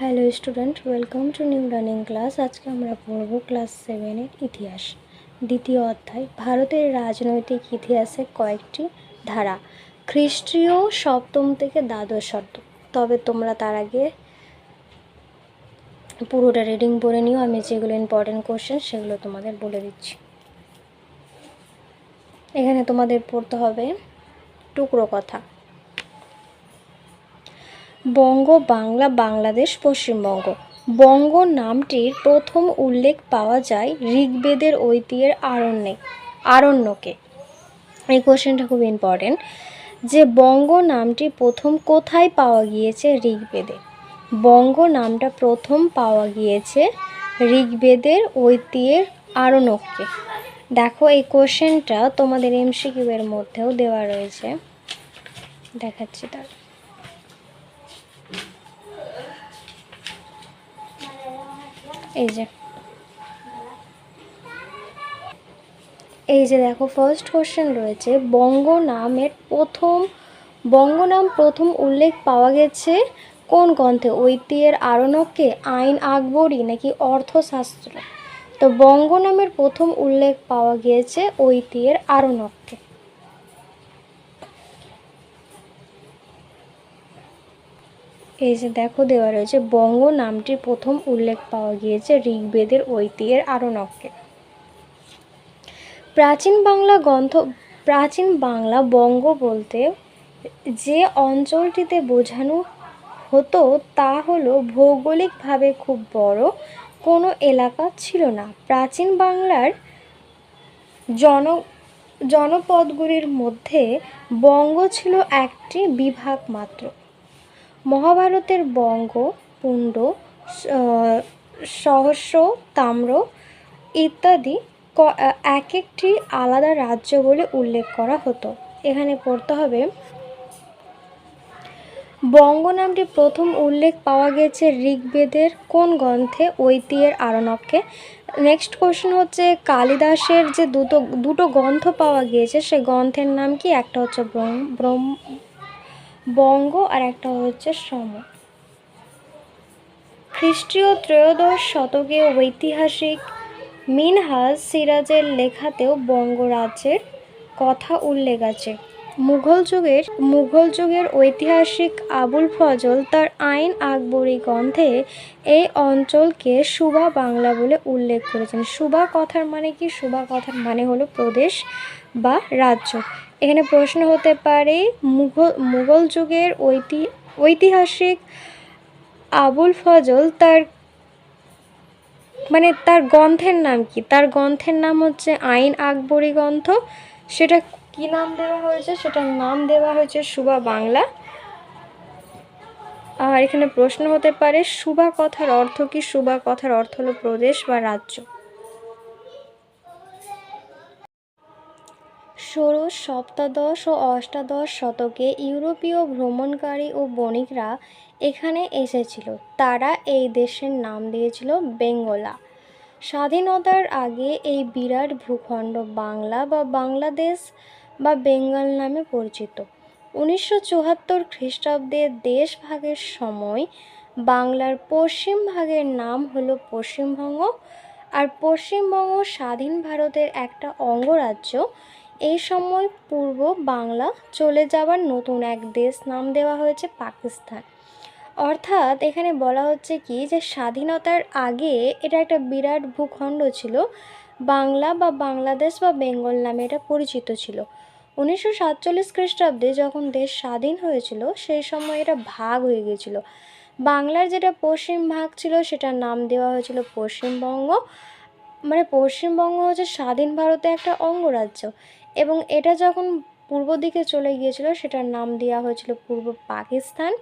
Hello student, welcome to new learning class. আজকে আমরা পড়ব ক্লাস 7-এর ইতিহাস, দ্বিতীয় অধ্যায় ভারতের রাজনৈতিক ইতিহাসে কয়েকটি ধারা, খ্রিস্টীয় সপ্তম থেকে দ্বাদশ শতক। তবে তোমরা তার আগে পুরোটা রিডিং পড়ে নিও। আমি যেগুলো ইম্পর্টেন্ট কোশ্চেন সেগুলো তোমাদের বলে দিচ্ছি। এখানে তোমাদের পড়তে হবে টুকরো কথা, বঙ্গ, বাংলা, বাংলাদেশ, পশ্চিমবঙ্গ। বঙ্গ নামটির প্রথম উল্লেখ পাওয়া যায় ঋগ্বেদের ঐতিহ্যের আরণ্যকে। এই কোশ্চেনটা খুব ইম্পর্টেন্ট, যে বঙ্গ নামটি প্রথম কোথায় পাওয়া গিয়েছে? ঋগ্বেদে। বঙ্গ নামটা প্রথম পাওয়া গিয়েছে ঋগ্বেদের ঐতিহ্যের আরণ্যকে। দেখো, এই কোশ্চেনটা তোমাদের এমসিকিউ এর মধ্যেও দেওয়া রয়েছে, দেখাচ্ছি তার। এই যে দেখো, ফার্স্ট কোশ্চেন রয়েছে, বঙ্গ নাম প্রথম উল্লেখ পাওয়া গেছে কোন গ্রন্থে? ঐতিহ্যের আরণ্যকে, আইন আকবরী নাকি অর্থশাস্ত্র? তো বঙ্গ নামের প্রথম উল্লেখ পাওয়া গিয়েছে ঐতিহ্যের আরণ্যকে। এই যে দেখো, দেওয়া রয়েছে বঙ্গ নামটির প্রথম উল্লেখ পাওয়া গিয়েছে ঋগ্বেদের ঐতিহ্যের আরণ্যকে। প্রাচীন বাংলা বঙ্গ বলতে যে অঞ্চলটিতে বোঝানো হতো তা হলো ভৌগোলিকভাবে খুব বড় কোনো এলাকা ছিল না। প্রাচীন বাংলার জনপদগুলির মধ্যে বঙ্গ ছিল একটি বিভাগ মাত্র। মহাভারতের বঙ্গ, পুণ্ড, সহস্র, তাম্র ইত্যাদি এক একটি আলাদা রাজ্য বলে উল্লেখ করা হতো। এখানে পড়তে হবে, বঙ্গ নামটি প্রথম উল্লেখ পাওয়া গেছে ঋগ্বেদের কোন গ্রন্থে? ঐতিহ্যের আরণ্যকে। নেক্সট কোশ্চেন হচ্ছে, কালিদাসের যে দুটো গ্রন্থ পাওয়া গিয়েছে সে গ্রন্থের নাম কি? একটা হচ্ছে বঙ্গ আর একটা হচ্ছে সম। খ্রিস্টীয় ত্রয়োদশ শতকে ঐতিহাসিক মিনহাজ সিরাজের লেখাতেও বঙ্গ রাজ্যের কথা উল্লেখ আছে। মুঘল যুগের ঐতিহাসিক আবুল ফজল তার আইন আকবরী গ্রন্থে এই অঞ্চলকে সুবা বাংলা বলে উল্লেখ করেছেন। সুবা কথার মানে কি? সুবা কথার মানে হলো প্রদেশ বা রাজ্য। এখানে প্রশ্ন হতে পারে, মুঘল যুগের ঐতিহাসিক আবুল ফজল তার গ্রন্থের নাম কি? তার গ্রন্থের নাম হচ্ছে আইন আকবরী গ্রন্থ। সেটা কি নাম দেওয়া হয়েছে? সেটার নাম দেওয়া হয়েছে সুবা বাংলা। আর এখানে প্রশ্ন হতে পারে, সুবা কথার অর্থ কি? সুবা কথার অর্থ হলো প্রদেশ বা রাজ্য। ষোড়শ, সপ্তদশ ও অষ্টাদশ শতকে ইউরোপীয় ভ্রমণকারী ও বণিকরা এখানে এসেছিল। তারা এই দেশের নাম দিয়েছিল বেঙ্গলা। স্বাধীনতার আগে এই বিরাট ভূখণ্ড বাংলা বা বাংলাদেশ বা বেঙ্গল নামে পরিচিত। 1974 খ্রিস্টাব্দে দেশ ভাগের সময় বাংলার পশ্চিম ভাগের নাম হলো পশ্চিমবঙ্গ, আর পশ্চিমবঙ্গ স্বাধীন ভারতের একটা অঙ্গরাজ্য। এই সময় পূর্ব বাংলা চলে যাওয়ার নতুন এক দেশ নাম দেওয়া হয়েছে পাকিস্তান। অর্থাৎ এখানে বলা হচ্ছে কি, যে স্বাধীনতার আগে এটা একটা বিরাট ভূখণ্ড ছিল, বাংলা বা বাংলাদেশ বা বেঙ্গল নামে এটা পরিচিত ছিল। 1947 খ্রিস্টাব্দে যখন দেশ স্বাধীন হয়েছিল সেই সময় এটা ভাগ হয়ে গিয়েছিল। বাংলার যেটা পশ্চিম ভাগ ছিল সেটার নাম দেওয়া হয়েছিল পশ্চিমবঙ্গ। মানে পশ্চিমবঙ্গ হচ্ছে স্বাধীন ভারতে একটা অঙ্গরাজ্য, এবং এটা যখন পূর্ব দিকে চলে গিয়েছিল সেটার নাম দেওয়া হয়েছিল পূর্ব পাকিস্তান।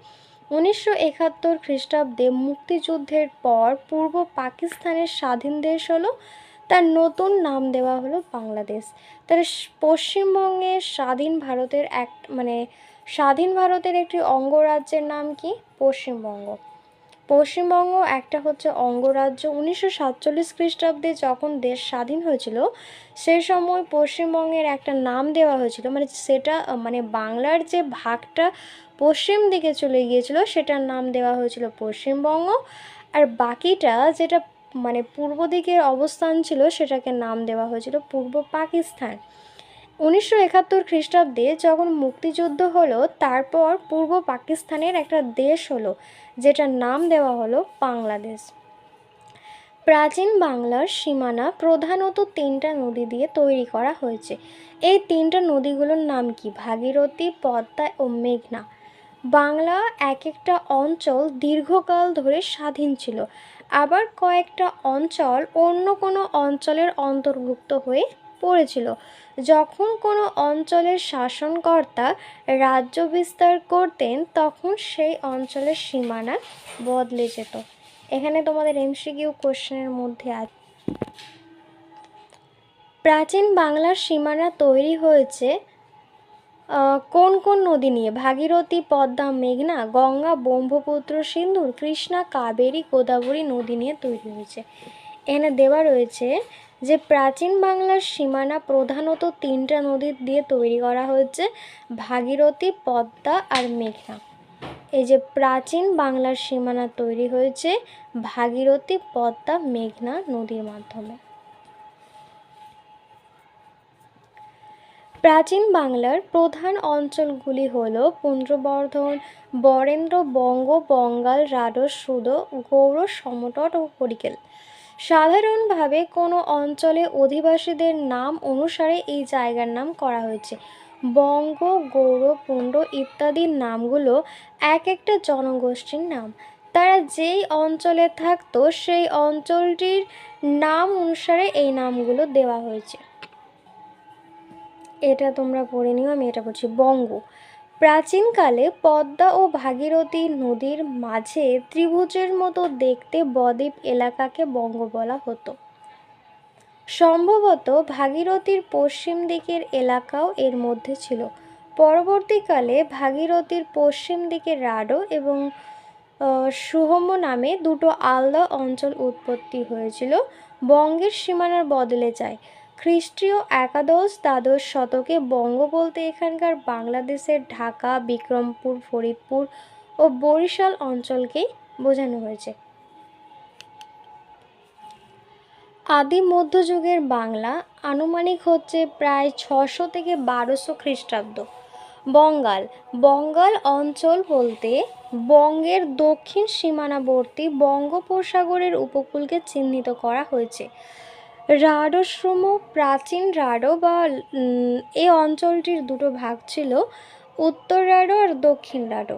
1971 খ্রিস্টাব্দে মুক্তিযুদ্ধের পর পূর্ব পাকিস্তানের স্বাধীন দেশ হলো, তার নতুন নাম দেওয়া হলো বাংলাদেশ। তাহলে পশ্চিমবঙ্গের স্বাধীন ভারতের একটি অঙ্গরাজ্যের নাম কি? পশ্চিমবঙ্গ। পশ্চিমবঙ্গ একটা হচ্ছে অঙ্গরাজ্য। 1947 খ্রিস্টাব্দে যখন দেশ স্বাধীন হয়েছিল সেই সময় পশ্চিমবঙ্গের একটা নাম দেওয়া হয়েছিল, মানে সেটা মানে বাংলার যে ভাগটা পশ্চিম দিকে চলে গিয়েছিল সেটার নাম দেওয়া হয়েছিল পশ্চিমবঙ্গ, আর বাকিটা যেটা মানে পূর্ব দিকের অবস্থান ছিল সেটাকে নাম দেওয়া হয়েছিল পূর্ব পাকিস্তান। 1971 খ্রিস্টাব্দে যখন মুক্তিযুদ্ধ হলো তারপর পূর্ব পাকিস্তানের একটা দেশ হলো যেটার নাম দেওয়া হলো বাংলাদেশ। প্রাচীন বাংলার সীমানা প্রধানত 3টা নদী দিয়ে তৈরি করা হয়েছে। এই 3টা নদীগুলোর নাম কি? ভাগীরথী, পদ্মা ও মেঘনা। বাংলা এক একটা অঞ্চল দীর্ঘকাল ধরে স্বাধীন ছিল, আবার কয়েকটা অঞ্চল অন্য কোনো অঞ্চলের অন্তর্ভুক্ত হয়ে পড়েছিল। যখন কোনো অঞ্চলের শাসনকর্তা রাজ্য বিস্তার করতেন তখন সেই অঞ্চলের সীমানা বদলে যেত। এখানে তোমাদের এমসিকিউ কোশ্চেনের মধ্যে আছে। প্রাচীন বাংলার সীমানা তৈরি হয়েছে কোন কোন নদী নিয়ে? ভাগীরথী, পদ্মা, মেঘনা, গঙ্গা, ব্রহ্মপুত্র, সিন্ধু, কৃষ্ণা, কাবেরী, গোদাবরী নদী নিয়ে তৈরি হয়েছে। এখানে দেওয়া রয়েছে যে প্রাচীন বাংলার সীমানা প্রধানত 3টা নদী দিয়ে তৈরি করা হয়েছে, ভাগীরথী, পদ্মা আর মেঘনা। এই যে প্রাচীন বাংলার সীমানা তৈরি হয়েছে ভাগীরথী, পদ্মা, মেঘনা নদীর মাধ্যমে। প্রাচীন বাংলার প্রধান অঞ্চলগুলি হল পুন্ড্রবর্ধন, বরেন্দ্র, বঙ্গ, বঙ্গাল, রাঢ়, সুদ, গৌড়, সমতট ও হরিকেল। সাধারণভাবে কোনো অঞ্চলে অধিবাসীদের নাম অনুসারে এই জায়গার নাম করা হয়েছে। বঙ্গ, গৌড়, পুণ্ড ইত্যাদির নামগুলো এক একটা জনগোষ্ঠীর নাম। তারা যেই অঞ্চলে থাকতো সেই অঞ্চলটির নাম অনুসারে এই নামগুলো দেওয়া হয়েছে। এটা তোমরা পড়ে নিও, আমি এটা বলছি। বঙ্গ। প্রাচীনকালে পদ্মা ও ভাগীরথী নদীর মাঝে ত্রিভুজের মতো দেখতে বদ্বীপ এলাকাকে বঙ্গ বলা হতো। সম্ভবত ভাগীরথীর পশ্চিম দিকের এলাকাও এর মধ্যে ছিল। পরবর্তীকালে ভাগীরথীর পশ্চিম দিকে রাঢ় এবং সুহম নামে দুটো আলাদা অঞ্চল উৎপত্তি হয়েছিল। বঙ্গের সীমানার বদলে যায়। খ্রিস্টীয় একাদশ-দ্বাদশ শতকে বঙ্গ বলতে এখানকার বাংলাদেশের ঢাকা, বিক্রমপুর, ফরিদপুর ও বরিশাল অঞ্চলকেই বোঝানো হয়েছে। আদি মধ্যযুগের বাংলা আনুমানিক হচ্ছে প্রায় 600 থেকে 1200 খ্রিস্টাব্দ। বঙ্গাল। বঙ্গাল অঞ্চল বলতে বঙ্গের দক্ষিণ সীমানাবর্তী বঙ্গোপসাগরের উপকূলকে চিহ্নিত করা হয়েছে। রাঢ়শ্রম। প্রাচীন রাঢ় বা এই অঞ্চলটির দুটো ভাগ ছিল, উত্তর রাঢ় আর দক্ষিণ রাঢ়।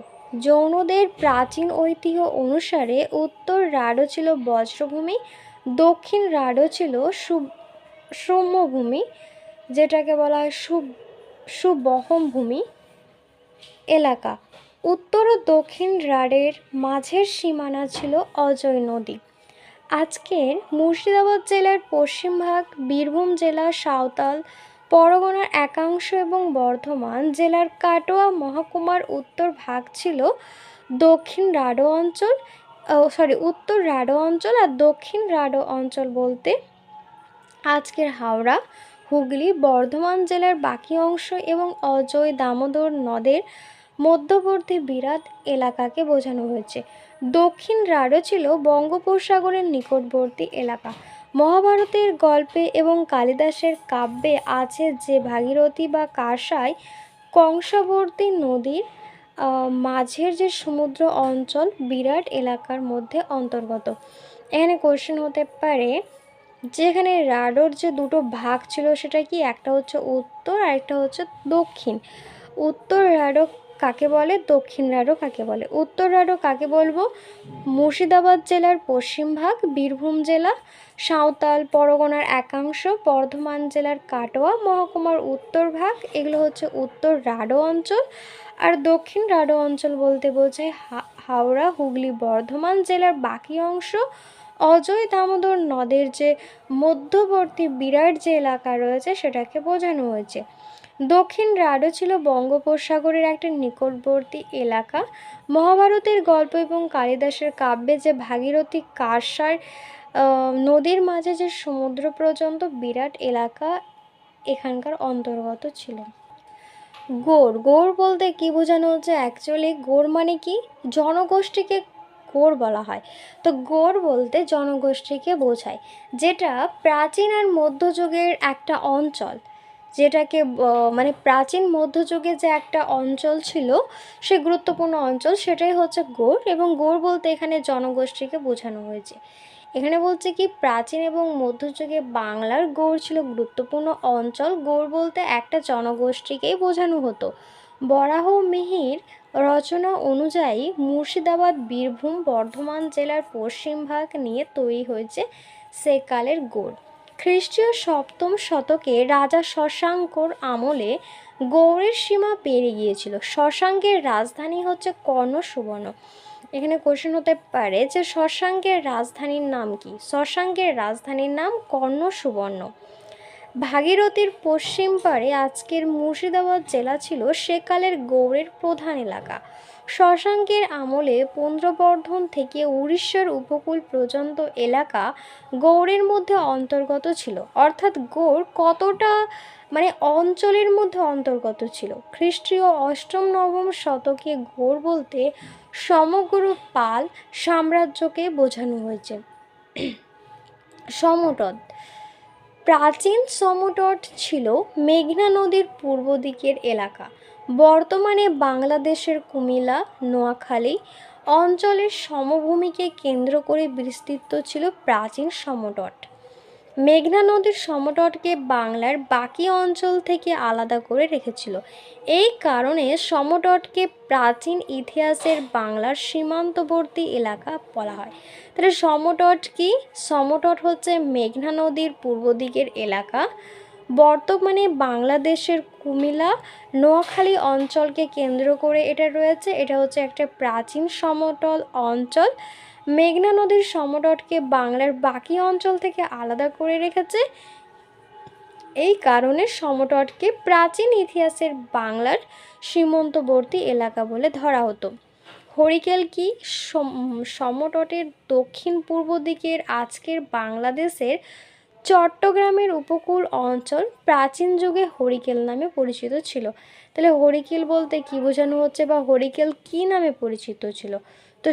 জৈনদের প্রাচীন ঐতিহ্য অনুসারে উত্তর রাঢ় ছিল বজ্রভূমি, দক্ষিণ রাঢ় ছিল সৌম্যভূমি, যেটাকে বলা হয় সুবহমভূমি এলাকা। উত্তর ও দক্ষিণ রাঢ়ের মাঝের সীমানা ছিল অজয় নদী। আজকের মুর্শিদাবাদ জেলার পশ্চিম ভাগ, বীরভূম জেলা, সাঁওতাল পরগনার একাংশ এবং বর্ধমান জেলার কাটোয়া মহকুমার উত্তর ভাগ ছিল দক্ষিণ রাঢ় অঞ্চল, উত্তর রাঢ় অঞ্চল। আর দক্ষিণ রাঢ় অঞ্চল বলতে আজকের হাওড়া, হুগলি, বর্ধমান জেলার বাকি অংশ এবং অজয় দামোদর নদের মধ্যবর্তী বিরাট এলাকাকে বোঝানো হয়েছে। দক্ষিণ রাঢ় ছিল বঙ্গোপসাগরের নিকটবর্তী এলাকা। মহাভারতের গল্পে এবং কালিদাসের কাব্যে আছে যে ভাগীরথী বা কাঁসাই কংসাবর্তী নদীর মাঝের যে সমুদ্র অঞ্চল বিরাট এলাকার মধ্যে অন্তর্গত। এখানে কোশ্চেন হতে পারে যেখানে রাঢ়র যে দুটো ভাগ ছিল সেটা কি? একটা হচ্ছে উত্তর আর একটা হচ্ছে দক্ষিণ। উত্তর রাঢ় কাকে বলে, দক্ষিণ রাঢ় কাকে বলে? উত্তর রাঢ় কাকে বলবো? মুর্শিদাবাদ জেলার পশ্চিম ভাগ, বীরভূম জেলা, সাঁওতাল পরগনার একাংশ, বর্ধমান জেলার কাটোয়া মহকুমার উত্তর ভাগ, এগুলো হচ্ছে উত্তর রাঢ় অঞ্চল। আর দক্ষিণ রাঢ় অঞ্চল বলতে বোঝায় হাওড়া, হুগলি, বর্ধমান জেলার বাকি অংশ, অজয় দামোদর নদের যে মধ্যবর্তী বিরাট যে এলাকা রয়েছে সেটাকে বোঝানো হয়েছে। দক্ষিণ রাঢ় ছিল বঙ্গোপসাগরের একটা নিকটবর্তী এলাকা। মহাভারতের গল্প এবং কালিদাসের কাব্যে যে ভাগীরথী কাঁসার নদীর মাঝে যে সমুদ্র পর্যন্ত বিরাট এলাকা এখানকার অন্তর্গত ছিল। গৌড়, গৌড় বলতে কি বোঝানো হচ্ছে? অ্যাকচুয়ালি গৌড় মানে কি? জনগোষ্ঠীকে গৌড় বলা হয়। তো গৌড় বলতে জনগোষ্ঠীকে বোঝায়, যেটা প্রাচীন আর মধ্যযুগের একটা অঞ্চল, যেটাকে মানে প্রাচীন মধ্যযুগে যে একটা অঞ্চল ছিল, সে গুরুত্বপূর্ণ অঞ্চল, সেটাই হচ্ছে গৌড়। এবং গৌড় বলতে এখানে জনগোষ্ঠীকে বোঝানো হয়েছে। এখানে বলছে কি, প্রাচীন এবং মধ্যযুগে বাংলার গৌড় ছিল গুরুত্বপূর্ণ অঞ্চল। গৌড় বলতে একটা জনগোষ্ঠীকেই বোঝানো হতো। বরাহ মিহির রচনা অনুযায়ী মুর্শিদাবাদ, বীরভূম, বর্ধমান জেলার পশ্চিম ভাগ নিয়ে তৈরি হয়েছে সেকালের গৌড়। খ্রিস্টীয় সপ্তম শতকে রাজা শশাঙ্কর আমলে গৌড়ের সীমা পেরিয়ে গিয়েছিল। শশাঙ্কের রাজধানী হচ্ছে কর্ণ সুবর্ণ। এখানে কোশ্চেন হতে পারে যে শশাঙ্কের রাজধানীর নাম কি? শশাঙ্কের রাজধানীর নাম কর্ণ সুবর্ণ। ভাগীরথীর পশ্চিম পারে আজকের মুর্শিদাবাদ জেলা ছিল সেকালের গৌড়ের প্রধান এলাকা। শশাঙ্কের আমলে পুন্দ্রবর্ধন থেকে উড়িষ্যার উপকূল পর্যন্ত এলাকা গৌড়ের মধ্যে অন্তর্গত ছিল। অর্থাৎ গৌড় কতটা মানে অঞ্চলের মধ্যে অন্তর্গত ছিল? খ্রিস্টীয় অষ্টম নবম শতকে গৌড় বলতে সমগ্র পাল সাম্রাজ্যকে বোঝানো হয়েছে। সমতট, প্রাচীন সমতট ছিল মেঘনা নদীর পূর্ব দিকের এলাকা। বর্তমানে বাংলাদেশের কুমিল্লা, নোয়াখালী অঞ্চলের সমভূমিকে কেন্দ্র করে বিস্তৃত ছিল প্রাচীন সমতট। মেঘনা নদীর সমতটকে বাংলার বাকি অঞ্চল থেকে আলাদা করে রেখেছিল। এই কারণে সমতটকে প্রাচীন ইতিহাসের বাংলার সীমান্তবর্তী এলাকা বলা হয়। তাহলে সমতট কি? সমতট হচ্ছে মেঘনা নদীর পূর্ব দিকের এলাকা। বর্তমানে বাংলাদেশের কুমিল্লা, নোয়াখালী অঞ্চলকে কেন্দ্র করে এটা রয়েছে। এটা হচ্ছে একটা প্রাচীন সমতল অঞ্চল। মেঘনা নদীর সমতটকে বাংলার বাকি অঞ্চল থেকে আলাদা করে রেখেছে। এই কারণে সমতটকে প্রাচীন ইতিহাসের বাংলার সীমান্তবর্তী এলাকা বলে ধরা হতো। হরিকেল কি? সমতটের দক্ষিণ পূর্ব দিকের আজকের বাংলাদেশের চট্টগ্রামের উপকূল অঞ্চল প্রাচীন যুগে হরিকেল নামে পরিচিত ছিল। তাহলে হরিকেল বলতে কি বোঝানো হচ্ছে, বা হরিকেল কি নামে পরিচিত ছিল? তো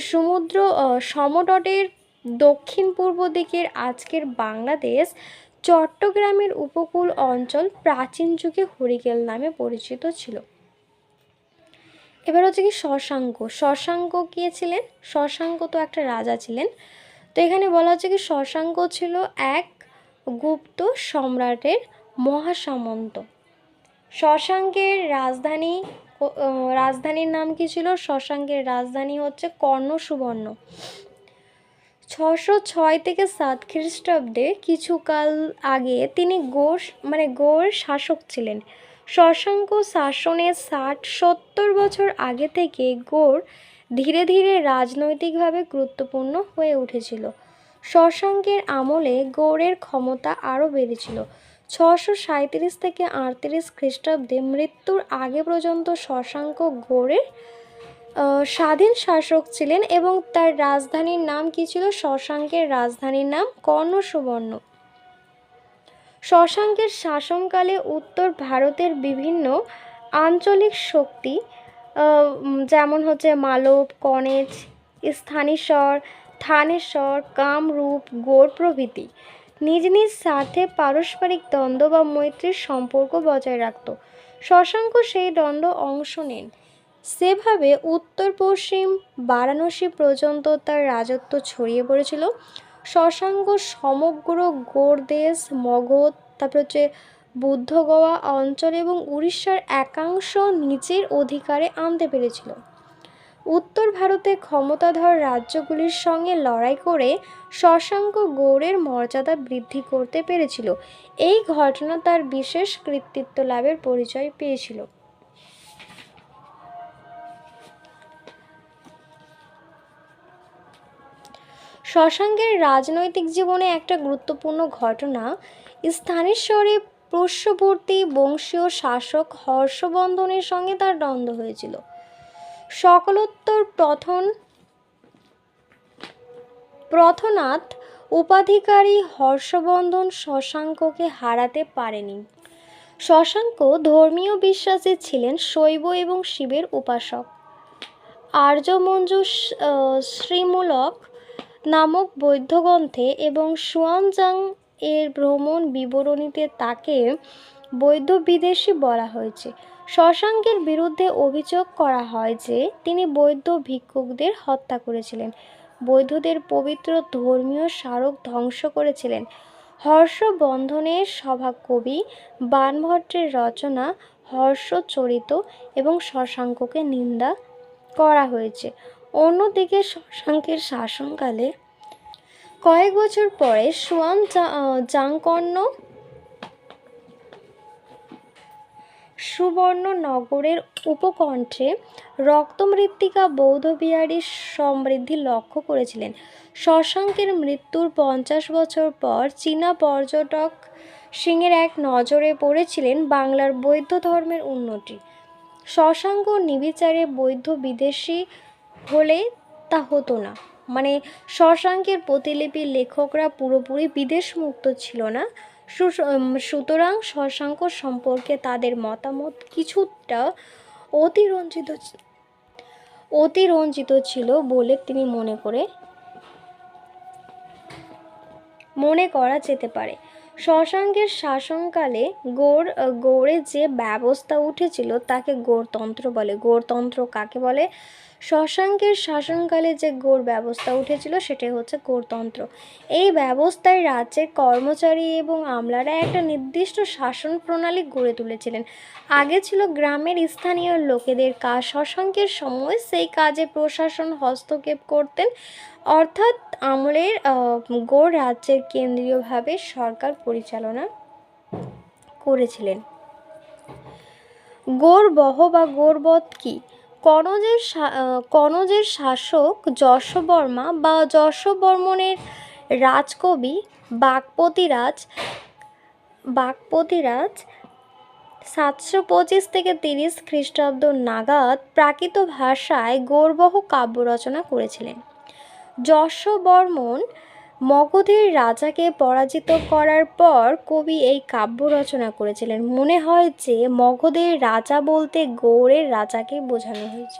সমতটের দক্ষিণ পূর্ব দিকের আজকের বাংলাদেশ চট্টগ্রামের উপকূল অঞ্চল প্রাচীন যুগে হরিকেল নামে পরিচিত ছিল। এবার হচ্ছে কি শশাঙ্ক। শশাঙ্ক কে ছিলেন? শশাঙ্ক তো একটা রাজা ছিলেন। তো এখানে বলা হচ্ছে কি শশাঙ্ক ছিল এক গুপ্ত সম্রাটের মহাসামন্ত। শশাঙ্কের রাজধানীর নাম কি ছিল? শশাঙ্কের রাজধানী হচ্ছে কর্ণ সুবর্ণ। 606 থেকে 7 খ্রিস্টাব্দে কিছুকাল আগে তিনি গৌড়ের শাসক ছিলেন। শশাঙ্ক শাসনের 60-70 বছর আগে থেকে গৌড় ধীরে ধীরে রাজনৈতিকভাবে গুরুত্বপূর্ণ হয়ে উঠেছিল। শশাঙ্কের আমলে গৌড়ের ক্ষমতা আরও বেড়েছিল। 637 থেকে 38 খ্রিস্টাব্দে মৃত্যুর আগে পর্যন্ত শশাঙ্ক গৌড়ের স্বাধীন শাসক ছিলেন এবং তার রাজধানীর নাম কি ছিল? শশাঙ্কের রাজধানীর নাম কর্ণ সুবর্ণ। শশাঙ্কের শাসনকালে উত্তর ভারতের বিভিন্ন আঞ্চলিক শক্তি যেমন হচ্ছে মালব, কনেজ, স্থানীশ্বর, থানেশ্বর, কামরূপ, গৌড় প্রভৃতি নিজ নিজ স্বার্থে পারস্পরিক দ্বন্দ্ব বা মৈত্রীর সম্পর্ক বজায় রাখত। শশাঙ্ক সেই দ্বন্দ্ব অংশ নেন। সেভাবে উত্তর পশ্চিম বারাণসী পর্যন্ত তার রাজত্ব ছড়িয়ে পড়েছিল। শশাঙ্ক সমগ্র গৌড় দেশ, মগধ, তারপর হচ্ছে বুদ্ধগয়া অঞ্চল এবং উড়িষ্যার একাংশ নিজের অধিকারে আনতে পেরেছিল। উত্তর ভারতে ক্ষমতাধর রাজ্যগুলির সঙ্গে লড়াই করে শশাঙ্ক গৌড়ের মর্যাদা বৃদ্ধি করতে পেরেছিল। এই ঘটনা তার বিশেষ কৃতিত্ব লাভের পরিচয় পেয়েছিল। শশাঙ্কের রাজনৈতিক জীবনে একটা গুরুত্বপূর্ণ ঘটনা স্থানেশ্বরে প্রশ্ববর্তী বংশীয় শাসক হর্ষবর্ধনের সঙ্গে তার দ্বন্দ্ব হয়েছিল। সকলোত্তর প্রথনাথ উপাধিকারী হর্ষবর্ধন শশাঙ্ককে হারাতে পারেনি। শশাঙ্ক ধর্মীয় বিশ্বাসী ছিলেন, শৈব এবং শিবের উপাসক। আর্যমঞ্জু শ্রীমূলক নামক বৌদ্ধগ্রন্থে এবং সুয়ানজাং এর ভ্রমণ বিবরণীতে তাকে বৌদ্ধ বিদ্বেষী বলা হয়েছে। শশাঙ্কের বিরুদ্ধে অভিযোগ করা হয় যে তিনি বৌদ্ধ ভিক্ষুকদের হত্যা করেছিলেন, বৌদ্ধদের পবিত্র ধর্মীয় স্মারক ধ্বংস করেছিলেন। হর্ষবর্ধনের সভাকবি বাণভট্টের রচনা হর্ষচরিত এবং শশাঙ্ককে নিন্দা করা হয়েছে। অন্যদিকে শশাঙ্কের শাসনকালে কয়েক বছর পরে জাংকর্ণ সুবর্ণনগরের উপকণ্ঠে রক্তমৃত্তিকা বৌদ্ধবিহারের সমৃদ্ধি লক্ষ্য করেছিলেন। শশাঙ্কের মৃত্যুর 50 বছর পর চীনা পর্যটক সিংয়ের এক নজরে পড়েছিলেন বাংলার বৌদ্ধ ধর্মের উন্নতি। শশাঙ্ক নির্বিচারে বৌদ্ধ বিদ্বেষী হলে তা হতো না। মানে শশাঙ্কের প্রতিলিপি লেখকরা পুরোপুরি বিদ্বেষমুক্ত ছিল না, সুতরাং শশাঙ্ক সম্পর্কে তাদের মতামত কিছুটা অতিরঞ্জিত ছিল বলে তিনি মনে করা যেতে পারে। শশাঙ্কের শাসনকালে গৌড়ে যে ব্যবস্থা উঠেছিল তাকে গৌড়তন্ত্র বলে। গৌড়তন্ত্র কাকে বলে? শশাঙ্কের শাসনকালে যে গৌড় ব্যবস্থা উঠেছিল সেটাই হচ্ছে গৌড়তন্ত্র। এই ব্যবস্থায় রাজ্যের কর্মচারী এবং আমলারা একটা নির্দিষ্ট শাসন প্রণালী গড়ে তুলেছিলেন। আগে ছিল গ্রামের স্থানীয় লোকেদের কাজ, শশাঙ্কের সময় সেই কাজে প্রশাসন হস্তক্ষেপ করতেন, অর্থাৎ আমলের গৌড় রাজ্যের কেন্দ্রীয়ভাবে সরকার পরিচালনা করেছিলেন। গৌড়বহ বা গৌড়বধ কি? কনৌজের শাসক যশোবর্মা বা যশোবর্মনের রাজকবি বাগপতিরাজ 725 থেকে 30 খ্রিস্টাব্দ নাগাদ প্রাকৃত ভাষায় গৌড়বহ কাব্য রচনা করেছিলেন। যশোবর্মন মগধের রাজাকে পরাজিত করার পর কবি এই কাব্য রচনা করেছিলেন। মনে হয় যে মগধের রাজা বলতে গৌড়ের রাজাকে বোঝানো হয়েছে।